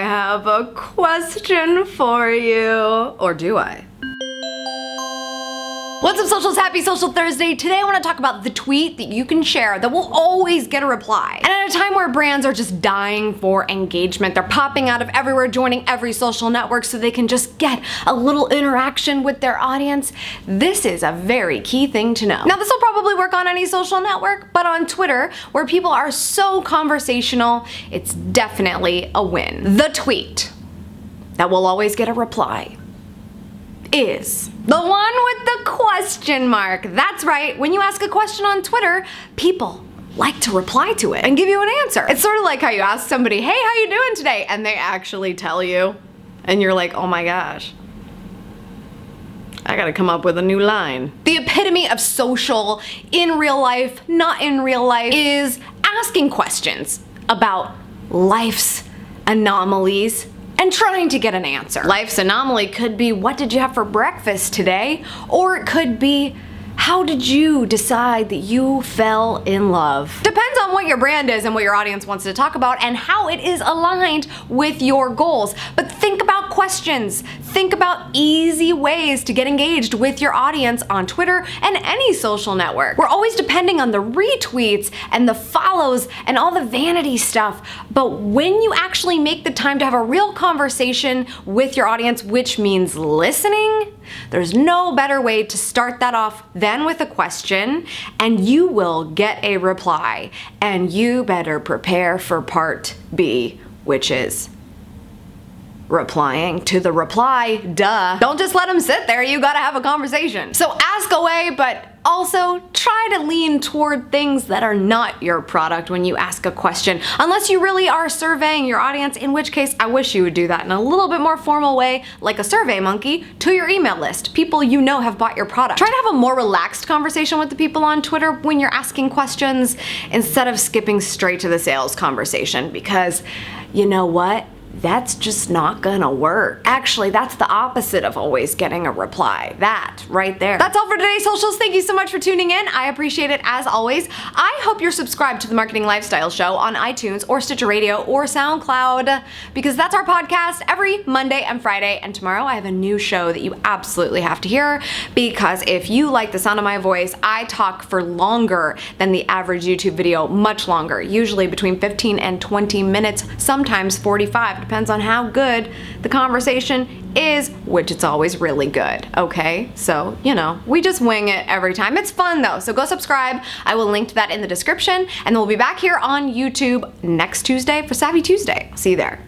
have a question for you. Or do I? What's up, socials? Happy Social Thursday. Today I want to talk about the tweet that you can share that will always get a reply. And at a time where brands are just dying for engagement, they're popping out of everywhere, joining every social network so they can just get a little interaction with their audience, this is a very key thing to know. Now, this will probably work on any social network, but on Twitter, where people are so conversational, it's definitely a win. The tweet that will always get a reply is the one with the question mark. That's right, when you ask a question on Twitter, people like to reply to it and give you an answer. It's sort of like how you ask somebody, hey, how you doing today? And they actually tell you, and you're like, oh my gosh, I gotta come up with a new line. The epitome of social in real life, not in real life, is asking questions about life's anomalies and trying to get an answer. Life's anomaly could be, what did you have for breakfast today? Or it could be, how did you decide that you fell in love? Depends on what your brand is and what your audience wants to talk about and how it is aligned with your goals. But think about questions. Think about easy ways to get engaged with your audience on Twitter and any social network. We're always depending on the retweets and the follows and all the vanity stuff. But when you actually make the time to have a real conversation with your audience, which means listening, there's no better way to start that off than with a question, and you will get a reply. And you better prepare for part B, which is replying to the reply, duh. Don't just let them sit there, you gotta have a conversation. So ask away, but also try to lean toward things that are not your product when you ask a question, unless you really are surveying your audience, in which case I wish you would do that in a little bit more formal way, like a Survey Monkey, to your email list, people you know have bought your product. Try to have a more relaxed conversation with the people on Twitter when you're asking questions, instead of skipping straight to the sales conversation, because you know what? That's just not gonna work. Actually, that's the opposite of always getting a reply. That right there. That's all for today's socials. Thank you so much for tuning in. I appreciate it as always. I hope you're subscribed to the Marketing Lifestyle Show on iTunes or Stitcher Radio or SoundCloud, because that's our podcast every Monday and Friday. And tomorrow I have a new show that you absolutely have to hear, because if you like the sound of my voice, I talk for longer than the average YouTube video, much longer, usually between 15 and 20 minutes, sometimes 45. Depends on how good the conversation is, which it's always really good, okay? So, you know, we just wing it every time. It's fun though, so go subscribe. I will link to that in the description, and we'll be back here on YouTube next Tuesday for Savvy Tuesday. See you there.